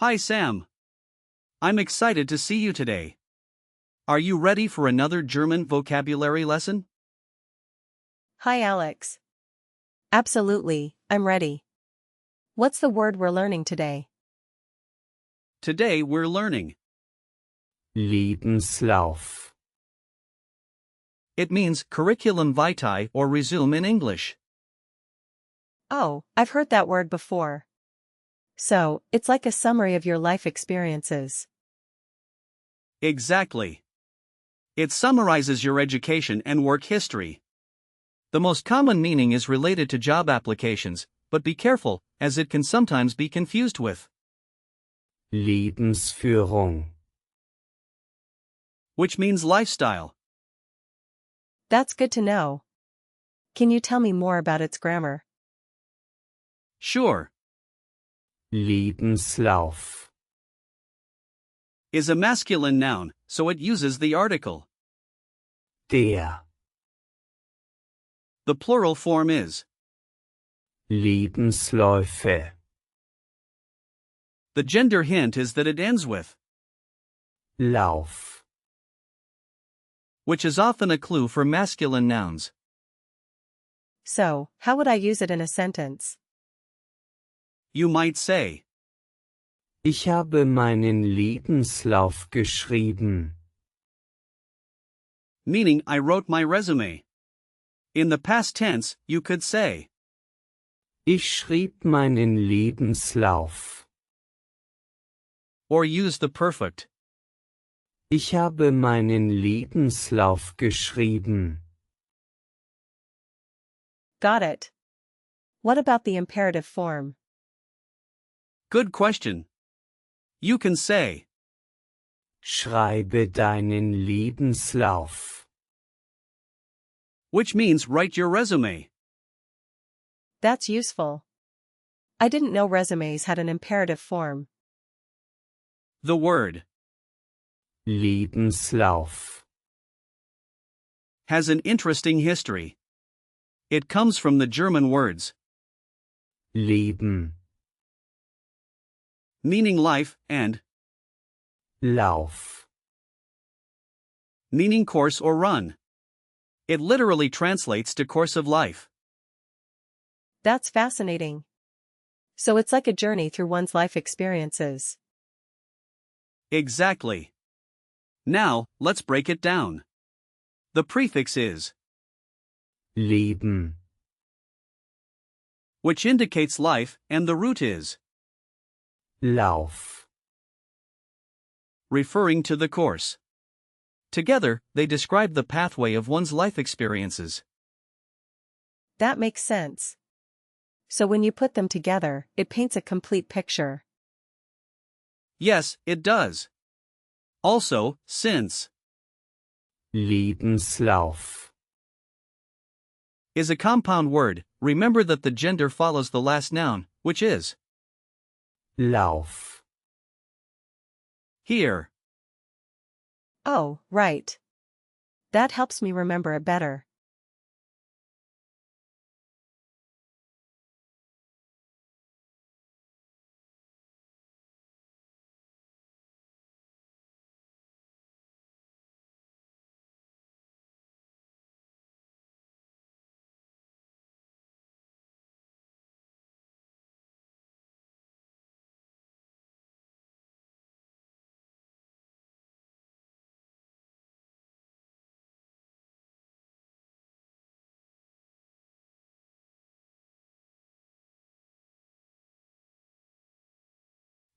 Hi Sam. I'm excited to see you today. Are you ready for another German vocabulary lesson? Hi Alex. Absolutely, I'm ready. What's the word we're learning today? Today we're learning. Lebenslauf. It means curriculum vitae or resume in English. Oh, I've heard that word before. So, it's like a summary of your life experiences. Exactly. It summarizes your education and work history. The most common meaning is related to job applications, but be careful, as it can sometimes be confused with Lebensführung. which means lifestyle. That's good to know. Can you tell me more about its grammar? Sure. Lebenslauf. Is a masculine noun, so it uses the article. Der. The plural form is. Lebensläufe. The gender hint is that it ends with, Lauf. which is often a clue for masculine nouns. So, how would I use it in a sentence? You might say, Ich habe meinen Lebenslauf geschrieben. meaning I wrote my resume. In the past tense, you could say, Ich schrieb meinen Lebenslauf. or use the perfect. Ich habe meinen Lebenslauf geschrieben. Got it. What about the imperative form? Good question. You can say, Schreibe deinen Lebenslauf. which means write your resume. That's useful. I didn't know resumes had an imperative form. The word Lebenslauf. has an interesting history. It comes from the German words, Leben. meaning life, and Lauf. meaning course or run. It literally translates to course of life. That's fascinating. So it's like a journey through one's life experiences. Exactly. Now, let's break it down. The prefix is, Leben. which indicates life, and the root is, Lauf. referring to the course. Together, they describe the pathway of one's life experiences. That makes sense. So when you put them together, it paints a complete picture. Yes, it does. Also, since Lebenslauf. is a compound word, remember that the gender follows the last noun, which is Lauf. here. Oh, right. That helps me remember it better.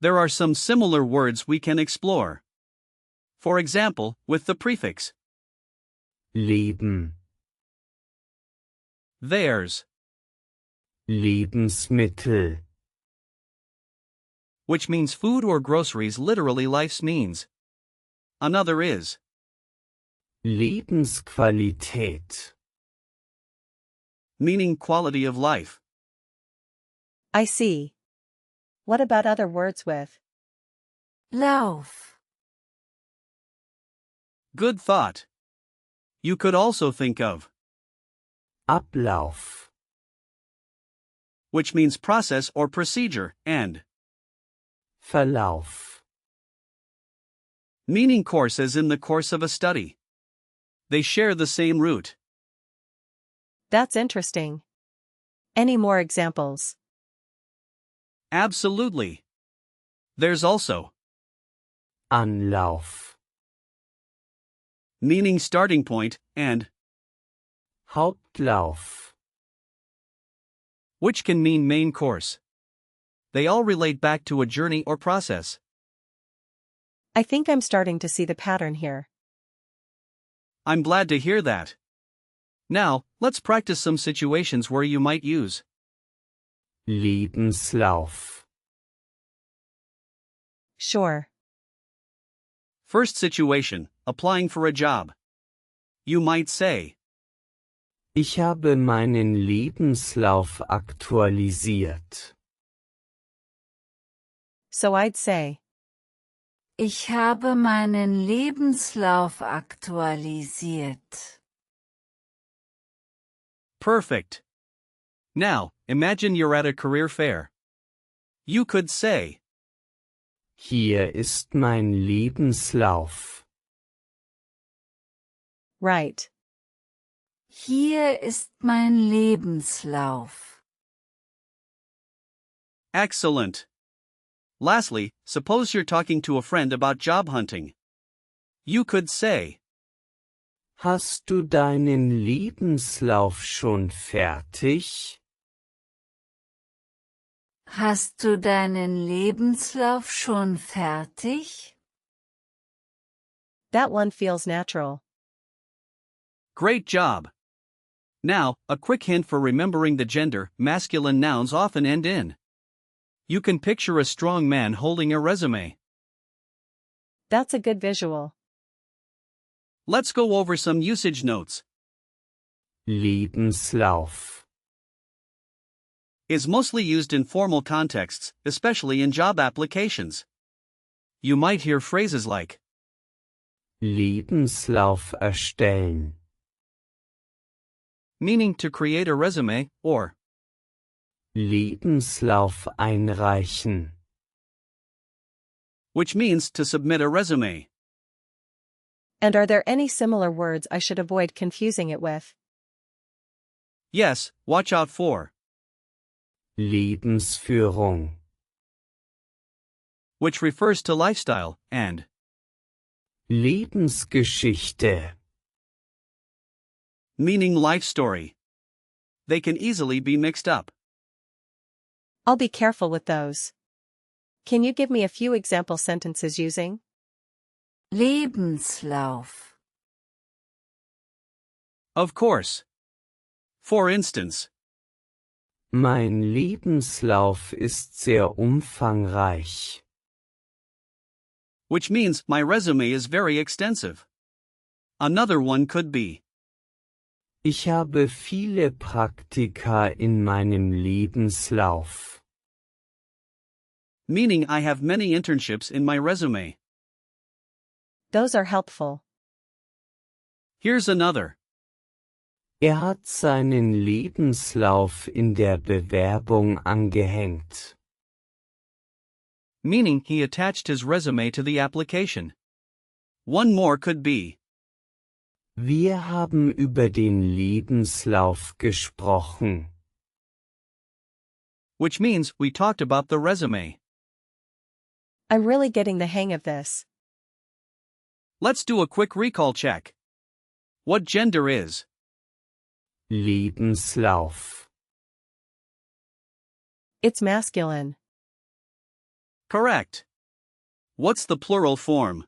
There are some similar words we can explore. For example, with the prefix Leben. theirs, Lebensmittel. which means food or groceries, literally life's means. Another is Lebensqualität. meaning quality of life. I see. What about other words with Lauf, Good thought. You could also think of Ablauf. which means process or procedure, and Verlauf. Meaning course as in the course of a study. They share the same root. That's interesting. Any more examples? Absolutely. There's also Anlauf. meaning starting point and Hauptlauf. which can mean main course. They all relate back to a journey or process. I think I'm starting to see the pattern here. I'm glad to hear that. Now, let's practice some situations where you might use Lebenslauf. Sure. first situation, applying for a job. You might say, Ich habe meinen Lebenslauf aktualisiert. So I'd say, Ich habe meinen Lebenslauf aktualisiert. perfect. Now, imagine you're at a career fair. You could say, Hier ist mein Lebenslauf. right. Hier ist mein Lebenslauf. excellent. Lastly, suppose you're talking to a friend about job hunting. You could say, Hast du deinen Lebenslauf schon fertig? Hast du deinen Lebenslauf schon fertig? That one feels natural. great job. Now, a quick hint for remembering the gender, masculine nouns often end in. You can picture a strong man holding a resume. That's a good visual. Let's go over some usage notes. Lebenslauf. Is mostly used in formal contexts, especially in job applications. You might hear phrases like Lebenslauf erstellen. meaning to create a resume, or Lebenslauf einreichen. which means to submit a resume. And are there any similar words I should avoid confusing it with? Yes, watch out for Lebensführung. which refers to lifestyle, and Lebensgeschichte. meaning life story. They can easily be mixed up. I'll be careful with those. Can you give me a few example sentences using Lebenslauf. Of course. For instance, Mein Lebenslauf ist sehr umfangreich. which means my resume is very extensive. Another one could be Ich habe viele Praktika in meinem Lebenslauf. meaning I have many internships in my resume. those are helpful. Here's another. Hat seinen Lebenslauf in der Bewerbung angehängt. Meaning he attached his resume to the application. One more could be Wir haben über den Lebenslauf gesprochen. which means we talked about the resume. I'm really getting the hang of this. Let's do a quick recall check. What gender is Lebenslauf. It's masculine. correct? What's the plural form?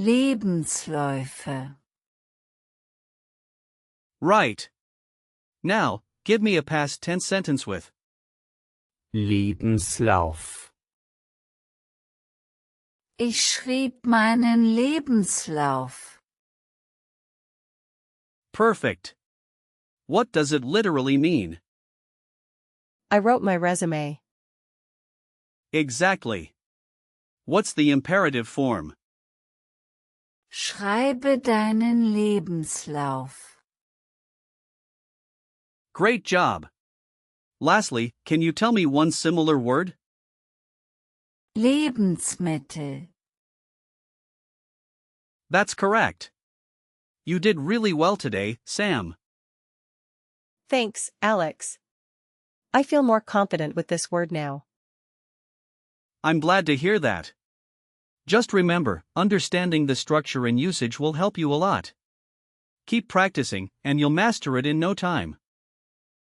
Lebensläufe. Right. Now, give me a past tense sentence with Lebenslauf. Ich schrieb meinen Lebenslauf. perfect. What does it literally mean? I wrote my resume. Exactly. What's the imperative form? Schreibe deinen Lebenslauf. Great job. Lastly, can you tell me one similar word? Lebensmittel. That's correct. You did really well today, Sam. Thanks, Alex. I feel more confident with this word now. I'm glad to hear that. Just remember, understanding the structure and usage will help you a lot. Keep practicing, and you'll master it in no time.